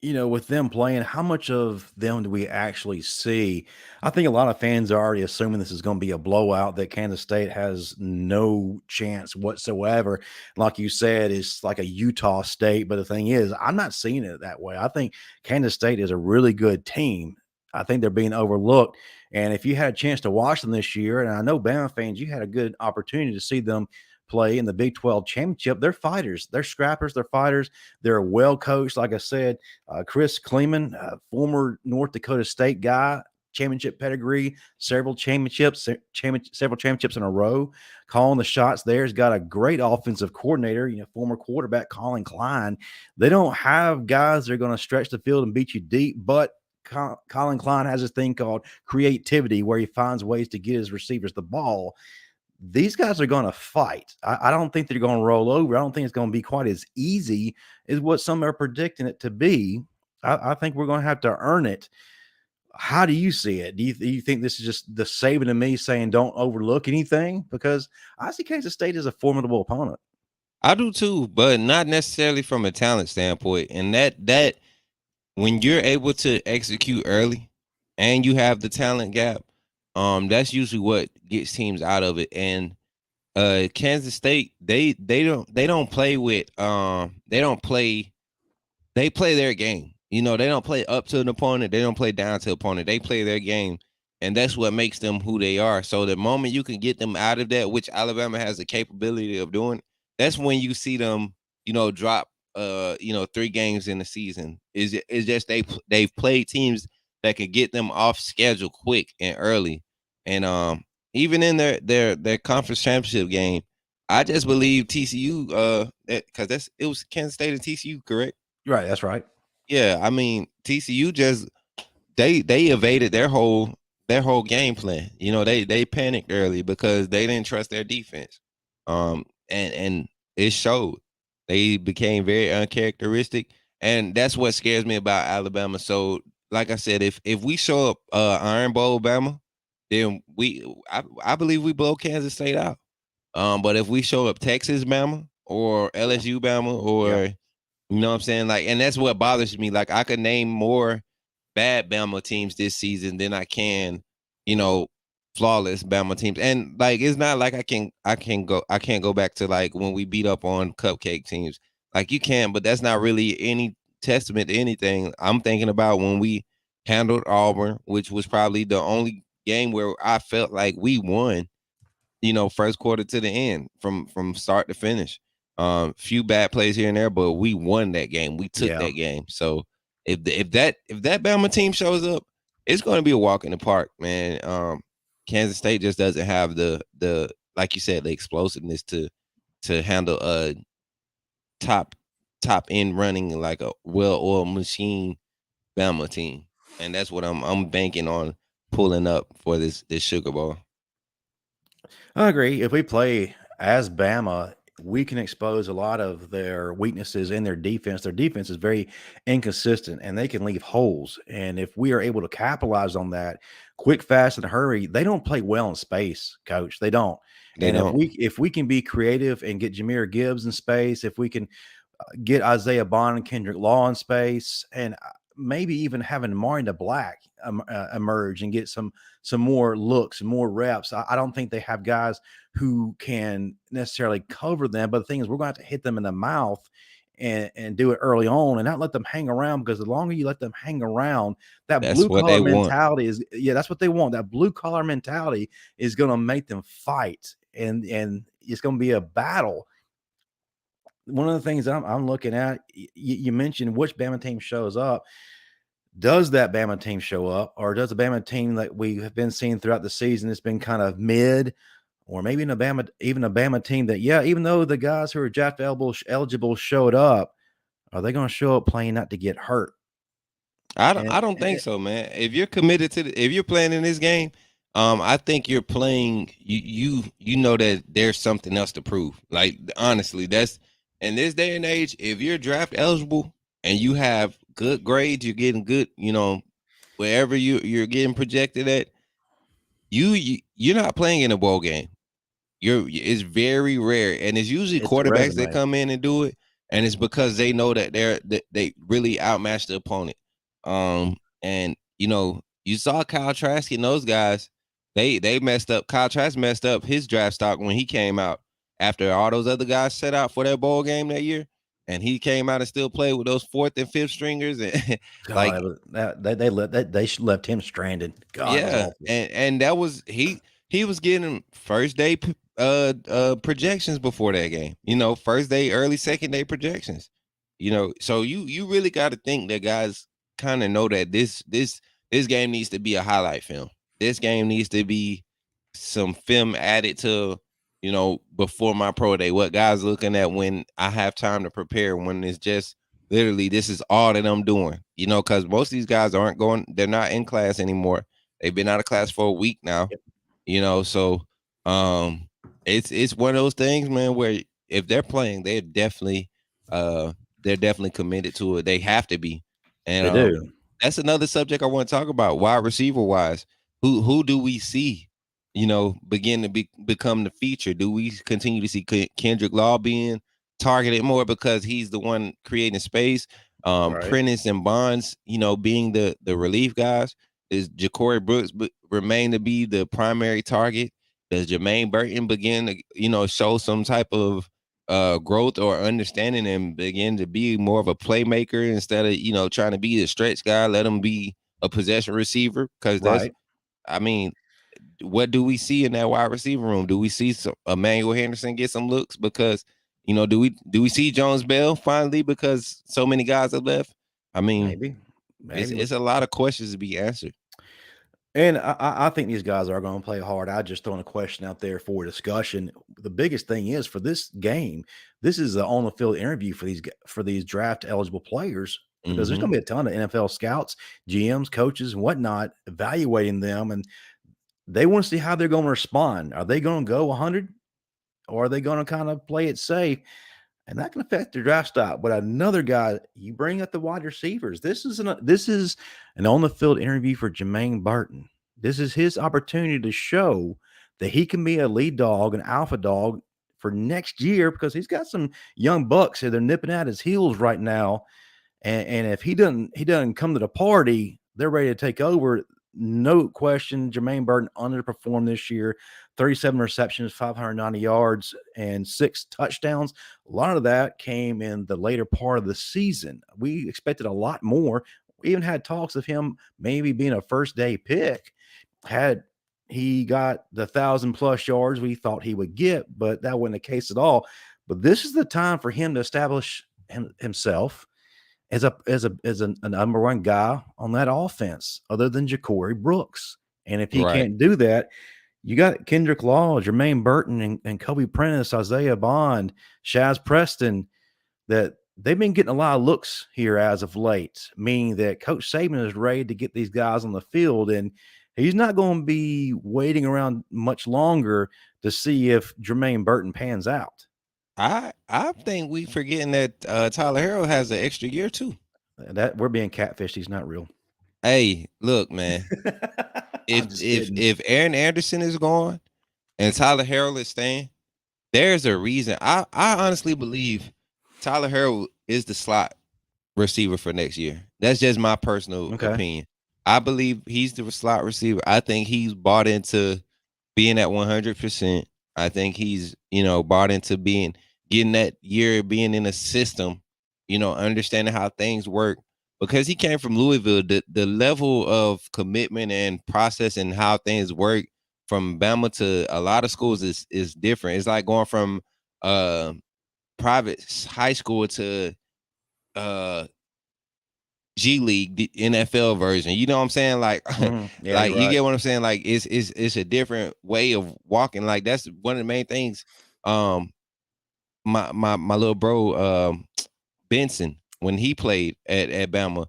with them playing, how much of them do we actually see? I think a lot of fans are already assuming this is going to be a blowout, that Kansas State has no chance whatsoever. Like you said, it's like a Utah State. But the thing is, I'm not seeing it that way. I think Kansas State is a really good team. I think they're being overlooked. And if you had a chance to watch them this year, and I know Bama fans, you had a good opportunity to see them play in the Big 12 championship. They're fighters, they're scrappers, they're fighters. They're well coached. Like I said, Chris Kleeman, former North Dakota State guy, championship pedigree, several championships in a row, calling the shots there. He's got a great offensive coordinator, former quarterback Colin Klein. They don't have guys that are going to stretch the field and beat you deep, but Colin Klein has this thing called creativity where he finds ways to get his receivers the ball. These guys are going to fight. I don't think they're going to roll over. I don't think it's going to be quite as easy as what some are predicting it to be. I think we're going to have to earn it. How do you see it? Do you think this is just the saving of me saying don't overlook anything? Because I see Kansas State as a formidable opponent. I do too, but not necessarily from a talent standpoint. And that when you're able to execute early and you have the talent gap, that's usually what gets teams out of it. And Kansas State, they don't play with they play their game. They don't play up to an opponent. They don't play down to an opponent. They play their game. And that's what makes them who they are. So the moment you can get them out of that, which Alabama has the capability of doing, that's when you see them, drop 3 games in the season. Is just they've played teams that could get them off schedule quick and early. And even in their conference championship game, I just believe TCU because it was Kansas State and TCU, correct? Right, that's right. Yeah, I mean TCU just they evaded their whole game plan. They panicked early because they didn't trust their defense. And it showed. They became very uncharacteristic, and that's what scares me about Alabama. So, like I said, if we show up Iron Bowl Bama, then I believe we blow Kansas State out. But if we show up Texas Bama or LSU Bama Yeah. or You know what I'm saying? Like, and that's what bothers me. Like, I could name more bad Bama teams this season than I can, you know, flawless Bama teams. And like, it's not like I can't go back to like when we beat up on cupcake teams. Like you can, but that's not really any testament to anything. I'm thinking about when we handled Auburn, which was probably the only game where I felt like we won, you know, first quarter to the end from start to finish. Few bad plays here and there, but we won that game. We took Yeah. that game. So if that Bama team shows up, it's going to be a walk in the park, man. Kansas State just doesn't have the like you said the explosiveness to handle a top top end running like a well oiled machine Bama team, and that's what I'm banking on pulling up for this Sugar Bowl. I agree. If we play as Bama, we can expose a lot of their weaknesses in their defense. Their defense is very inconsistent and they can leave holes. And if we are able to capitalize on that quick, fast, and hurry, they don't play well in space, coach. They don't. They And don't. if we can be creative and get Jameer Gibbs in space, if we can get Isaiah Bond and Kendrick Law in space, and maybe even having Marinda Black emerge and get some more looks and more reps. I don't think they have guys who can necessarily cover them. But the thing is, we're going to have to hit them in the mouth and do it early on and not let them hang around, because the longer you let them hang around, that That's blue what collar they want. mentality is, yeah, that's what they want. That blue collar mentality is going to make them fight, and it's going to be a battle. One of the things I'm looking at, you mentioned which Bama team shows up. Does that Bama team show up, or does the Bama team that we have been seeing throughout the season has been kind of mid, or maybe even a Bama team that, yeah, even though the guys who are draft eligible showed up, are they going to show up playing not to get hurt? I And, don't think and so, man. If you're committed to if you're playing in this game, I think you're playing. You know that there's something else to prove. Like honestly, that's in this day and age. If you're draft eligible and you have good grades, you're getting good. You know, wherever you're getting projected at, you're not playing in a bowl game. It's very rare, and it's usually it's a quarterbacks that resume. come in and do it, and it's because they know that they really outmatch the opponent. And you know, you saw Kyle Trask and those guys. They messed up. Kyle Trask messed up his draft stock when he came out after all those other guys set out for that bowl game that year, and he came out and still played with those fourth and fifth stringers, and like God, they left him stranded. God, it was yeah, awful. and that was he was getting first day projections before that game. You know, first day, early second day projections. You know, so you really got to think that guys kind of know that this game needs to be a highlight film. This game needs to be some film added to, you know, before my pro day. What guys looking at when I have time to prepare, when it's just literally this is all that I'm doing. You know, because most of these guys aren't going, they're not in class anymore. They've been out of class for a week now. Yep. You know, so um it's one of those things, man, where if they're playing, uh they're definitely committed to it. They have to be. And They do. that's another subject I want to talk about. Wide receiver wise, who do we see, you know, begin to become the feature? Do we continue to see Kendrick Law being targeted more because he's the one creating space? Right. Prentice and Bonds, you know, being the relief guys. Is Ja'Cory Brooks remain to be the primary target? Does Jermaine Burton begin to, you know, show some type of growth or understanding and begin to be more of a playmaker instead of, you know, trying to be a stretch guy? Let him be a possession receiver, because that's, Right. I mean, what do we see in that wide receiver room? Do we see Emmanuel Henderson get some looks because, you know, do we see Jones Bell finally because so many guys have left? I mean, Maybe. it's Maybe. it's a lot of questions to be answered. And I think these guys are going to play hard. I just throwing a question out there for discussion. The biggest thing is for this game, this is the on the field interview for these draft eligible players, because there's Mm-hmm. going to be a ton of NFL scouts, GMs, coaches, and whatnot evaluating them, and they want to see how they're going to respond. Are they going to go 100, or are they going to kind of play it safe? And that can affect their draft stock. But another guy, you bring up the wide receivers. This is an on the field interview for Jermaine Burton. This is his opportunity to show that he can be a lead dog, an alpha dog for next year because he's got some young bucks here. They're nipping at his heels right now. And if he doesn't come to the party, they're ready to take over. No question, Jermaine Burton underperformed this year. 37 receptions, 590 yards, and 6 touchdowns. A lot of that came in the later part of the season. We expected a lot more. We even had talks of him maybe being a first day pick. Had he got the 1,000+ yards we thought he would get, but that wasn't the case at all. But this is the time for him to establish himself as a number one guy on that offense, other than Ja'Cory Brooks. And if he Right. can't do that, you got Kendrick Law, Jermaine Burton, and Kobe Prentice, Isaiah Bond, Shaz Preston, that they've been getting a lot of looks here as of late, meaning that Coach Saban is ready to get these guys on the field, and he's not going to be waiting around much longer to see if Jermaine Burton pans out. I think we forgetting that Tyler Harrell has an extra year too. That we're being catfished. He's not real. Hey, look, man. I'm If just if kidding. if Aaron Anderson is gone and Tyler Harrell is staying, there's a reason. I honestly believe Tyler Harrell is the slot receiver for next year. That's just my personal Okay. opinion. I believe he's the slot receiver. I think he's bought into being at 100%. I think he's, bought into getting that year, being in a system, understanding how things work. Because he came from Louisville, the level of commitment and process and how things work from Bama to a lot of schools is different. It's like going from private high school to G League, the NFL version. You know what I'm saying? Like, Yeah, like you're you right. get what I'm saying? Like, it's a different way of walking. Like, that's one of the main things. Um, my little bro, Benson, when he played at Bama,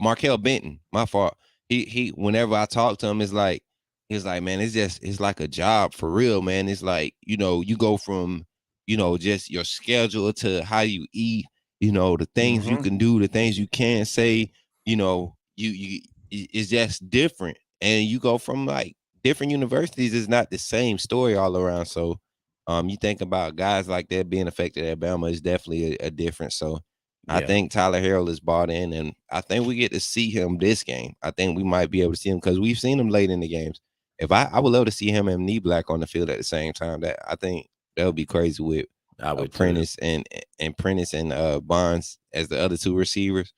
Markel Benton, my fault. He whenever I talk to him, he's like, man, it's like a job for real, man. It's like, you go from, just your schedule to how you eat, the things you Mhm. can do, the things you can say, it's just different. And you go from like different universities, it's not the same story all around. So you think about guys like that being affected at Bama is definitely a difference. So I Yeah, think Tyler Harrell is bought in, and I think we get to see him this game. I think we might be able to see him because we've seen him late in the games. If I would love to see him and Knee Black on the field at the same time. That I think that would be crazy with I would too. Prentice and Prentice and Bonds as the other two receivers.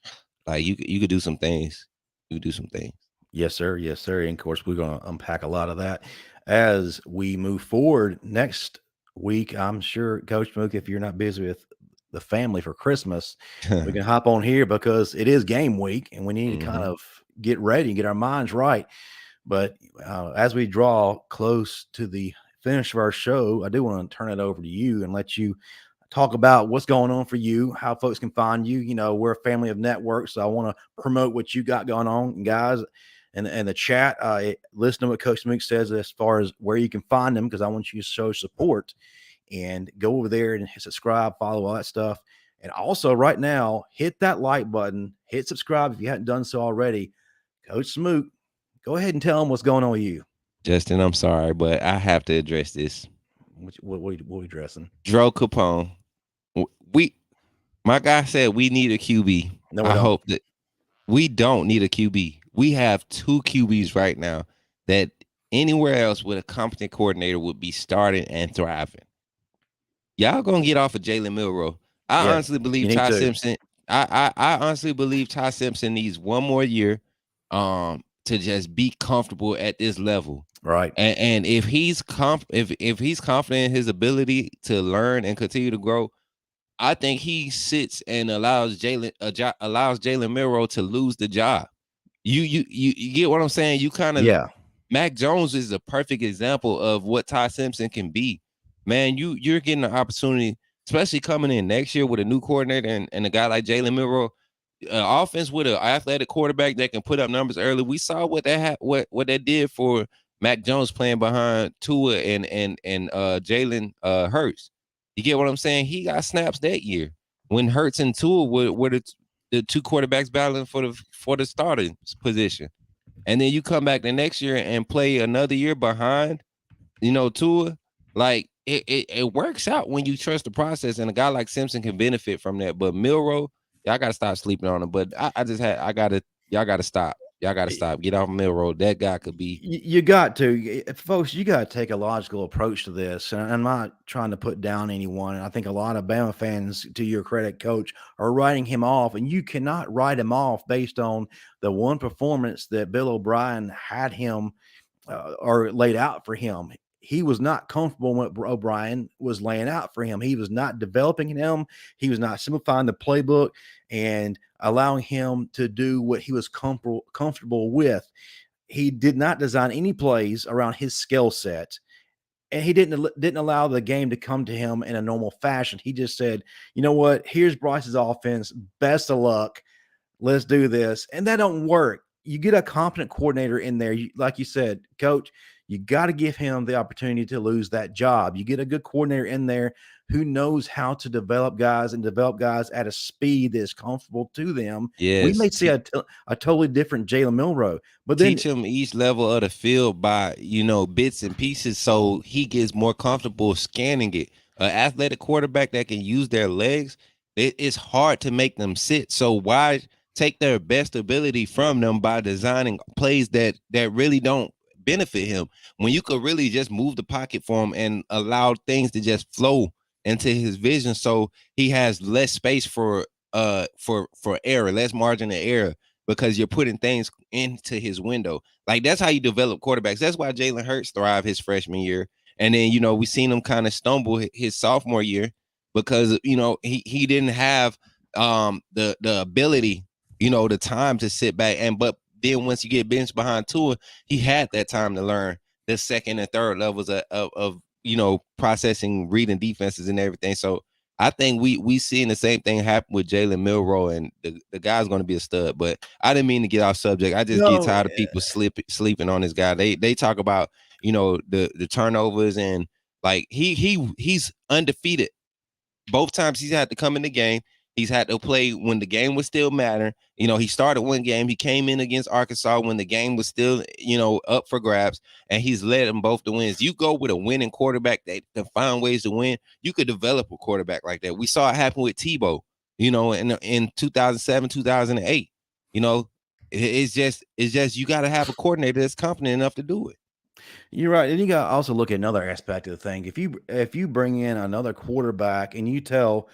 Like you could do some things. You could do some things. Yes, sir. Yes, sir. And of course, we're going to unpack a lot of that as we move forward next week. I'm sure, Coach Mook, if you're not busy with the family for Christmas, we can hop on here because it is game week and we need to kind hmm of get ready and get our minds right. But as we draw close to the finish of our show, I do want to turn it over to you and let you talk about what's going on for you, how folks can find you. We're a family of networks, so I want to promote what you got going on. And guys, and the chat, listen to what Coach Mook says as far as where you can find them, because I want you to show support and go over there and subscribe, follow all that stuff. And also right now, hit that like button, hit subscribe if you hadn't done so already. Coach Smoot, go ahead and tell them what's going on with you. Justin, I'm sorry, but I have to address this. What we dressing? Dro Capone. We My guy said we need a QB. No, we I don't. hope that we don't need a QB. We have two QBs right now that anywhere else with a competent coordinator would be starting and thriving. Y'all gonna get off of Jalen Milroe. I Yeah, honestly you believe need Ty to. Simpson. I honestly believe Ty Simpson needs one more year to just be comfortable at this level. Right. And if if he's confident in his ability to learn and continue to grow, I think he sits and allows Jalen Milroe to lose the job. You get what I'm saying? You kind of Yeah. Mac Jones is a perfect example of what Ty Simpson can be. Man, you're getting an opportunity, especially coming in next year with a new coordinator and a guy like Jalen Milroe. Offense with an athletic quarterback that can put up numbers early. We saw what what that did for Mac Jones playing behind Tua and Jalen Hurts. You get what I'm saying? He got snaps that year when Hurts and Tua were the two quarterbacks battling for the starting position. And then you come back the next year and play another year behind, Tua. Like it works out when you trust the process, and a guy like Simpson can benefit from that. But Milrow, y'all gotta stop sleeping on him. But I gotta y'all gotta stop. Y'all gotta stop. Get off Milrow. That guy could be. You got to, folks. You got to take a logical approach to this. And I'm not trying to put down anyone. I think a lot of Bama fans, to your credit, coach, are writing him off, and you cannot write him off based on the one performance that Bill O'Brien had him or laid out for him. He was not comfortable with what O'Brien was laying out for him. He was not developing him. He was not simplifying the playbook and allowing him to do what he was comfortable with. He did not design any plays around his skill set, and he didn't allow the game to come to him in a normal fashion. He just said, "You know what? Here's Bryce's offense. Best of luck. Let's do this." And that don't work. You get a competent coordinator in there, like you said, coach, you got to give him the opportunity to lose that job. You get a good coordinator in there who knows how to develop guys and develop guys at a speed that is comfortable to them. We Yes, may see a totally different Jalen Milrow, but then teach him each level of the field by bits and pieces, so he gets more comfortable scanning it. An athletic quarterback that can use their legs, it's hard to make them sit. So why take their best ability from them by designing plays that really don't benefit him, when you could really just move the pocket for him and allow things to just flow into his vision, so he has less space for error, less margin of error, because you're putting things into his window. Like, that's how you develop quarterbacks. That's why Jalen Hurts thrived his freshman year. And then, we seen him kind of stumble his sophomore year because, he didn't have the ability, the time to sit back. But then once you get benched behind Tua, he had that time to learn the second and third levels of processing, reading defenses and everything. So I think we seeing the same thing happen with Jalen Milrow, and the guy's going to be a stud. But I didn't mean to get off subject. I just get no, tired of people sleeping on this guy. They talk about the turnovers, and like he's undefeated. Both times he's had to come in the game. He's had to play when the game was still matter. He started one game. He came in against Arkansas when the game was still, up for grabs, and he's led them both to wins. You go with a winning quarterback that can find ways to win. You could develop a quarterback like that. We saw it happen with Tebow, in 2007, 2008. It's just you got to have a coordinator that's competent enough to do it. you're right, and you got to also look at another aspect of the thing. If you bring in another quarterback and you tell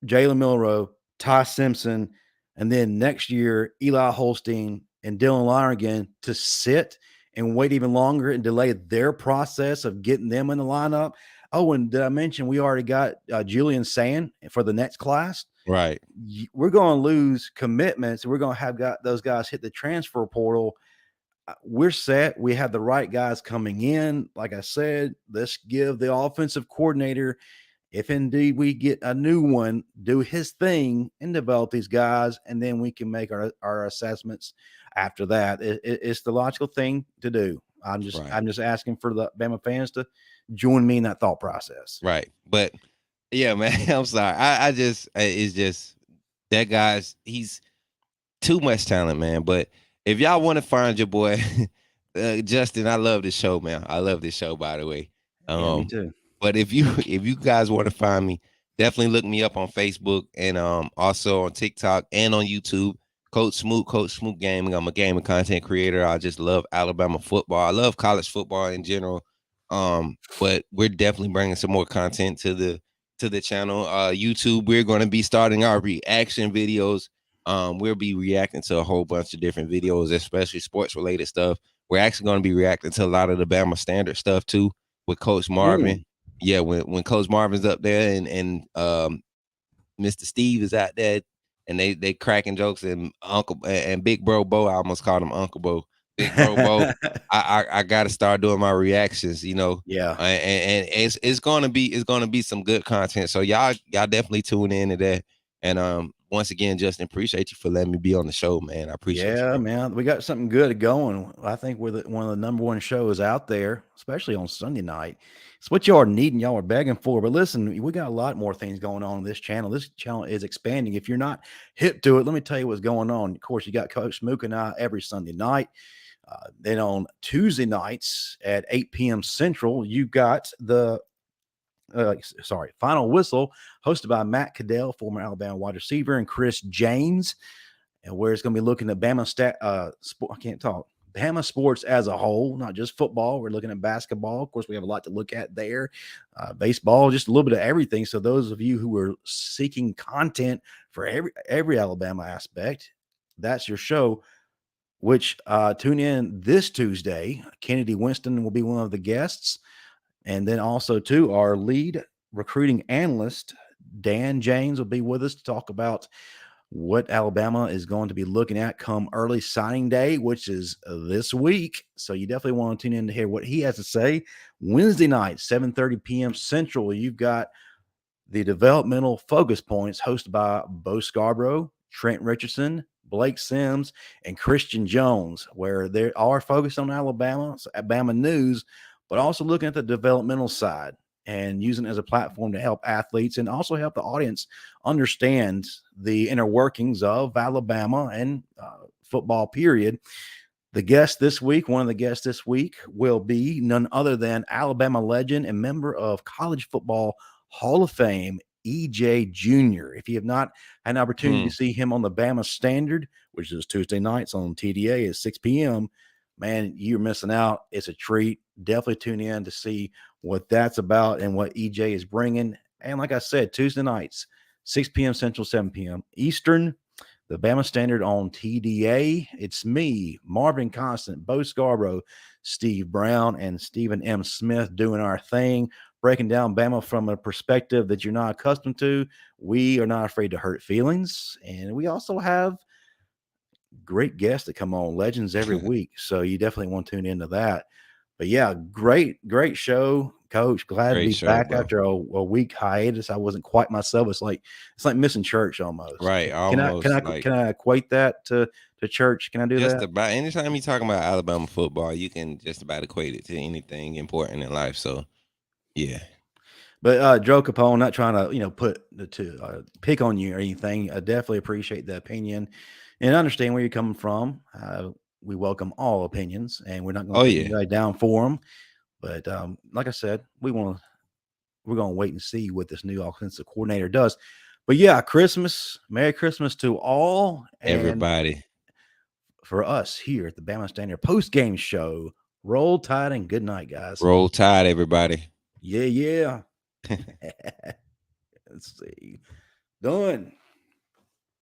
Jalen Milrow, Ty Simpson, and then next year Eli Holstein and Dylan Lonergan to sit and wait even longer and delay their process of getting them in the lineup. Oh, and did I mention we already got Julian Sand for the next class? Right. We're going to lose commitments. We're going to have got those guys hit the transfer portal. We're set. We have the right guys coming in. Like I said, let's give the offensive coordinator, if indeed we get a new one, do his thing and develop these guys, and then we can make our assessments after that. It's the logical thing to do. I'm just asking for the Bama fans to join me in that thought process. Right. But yeah, man, I'm sorry. It's just that he's too much talent, man. But if y'all want to find your boy, Justin, I love this show, man. I love this show, by the way. Yeah, me too. But if you guys want to find me, definitely look me up on Facebook and also on TikTok and on YouTube. Coach Smoot Gaming. I'm a gaming content creator. I just love Alabama football. I love college football in general. But we're definitely bringing some more content to the channel. YouTube, we're going to be starting our reaction videos. We'll be reacting to a whole bunch of different videos, especially sports related stuff. We're actually going to be reacting to a lot of the Bama standard stuff too with Coach Marvin. Yeah, when Coach Marvin's up there and Mr. Steve is out there and they cracking jokes, and Uncle and Big Bro Bo, I almost called him Uncle Bo. Big Bro Bo, I gotta start doing my reactions, Yeah. And it's gonna be some good content. So y'all definitely tune in to that. And once again, Justin, appreciate you for letting me be on the show, man. I appreciate you, Yeah, bro. man, we got something good going. I think we're one of the number one shows out there, especially on Sunday night. It's what y'all are needing, y'all are begging for. But listen, we got a lot more things going on this channel. This channel is expanding. If you're not hip to it, let me tell you what's going on. Of course, you got Coach Smook and I every Sunday night. Then on Tuesday nights at 8 p.m. Central, you got the Final Whistle, hosted by Matt Caddell, former Alabama wide receiver, and Chris James, and where it's going to be looking at I can't talk. Bama sports as a whole, not just football. We're looking at basketball. Of course, we have a lot to look at there. Baseball, just a little bit of everything. So those of you who are seeking content for every Alabama aspect, that's your show. Which tune in this Tuesday. Kennedy Winston will be one of the guests. And then also, too, our lead recruiting analyst, Dan James, will be with us to talk about what Alabama is going to be looking at come early signing day, which is this week. So you definitely want to tune in to hear what he has to say. Wednesday night, 7:30 p.m. Central, you've got the developmental focus points hosted by Bo Scarborough, Trent Richardson, Blake Sims, and Christian Jones, where they are focused on Alabama, so Alabama news, but also looking at the developmental side and using it as a platform to help athletes and also help the audience understand the inner workings of Alabama and football, period. The guest this week, one of the guests this week, will be none other than Alabama legend and member of College Football Hall of Fame, EJ Jr. If you have not had an opportunity to see him on the Bama Standard, which is Tuesday nights on TDA at 6 p.m., man, you're missing out. It's a treat. Definitely tune in to see what that's about and what EJ is bringing. And like I said, Tuesday nights, 6 p.m. Central, 7 p.m. Eastern, the Bama Standard on TDA. It's me, Marvin Constant, Bo Scarborough, Steve Brown, and Stephen M. Smith doing our thing, breaking down Bama from a perspective that you're not accustomed to. We are not afraid to hurt feelings. And we also have great guests that come on, legends every week. So you definitely want to tune into that. But yeah, great show, Coach. Glad to be back bro. after a week hiatus. I wasn't quite myself. It's like missing church almost. Right, Can almost. can I equate that to church? Can I do just that? about anytime you talking about Alabama football, you can just about equate it to anything important in life. So, yeah. But Joe Capone, not trying to put pick on you or anything. I definitely appreciate the opinion and understand where you're coming from. We welcome all opinions, and we're not going to put anybody down for them. But like I said, we're going to wait and see what this new offensive coordinator does. But yeah, Merry Christmas to all, and Everybody. for us here at the Bama Standard post game show. Roll Tide and good night, guys. Roll Tide, everybody. Yeah. Let's see. Done.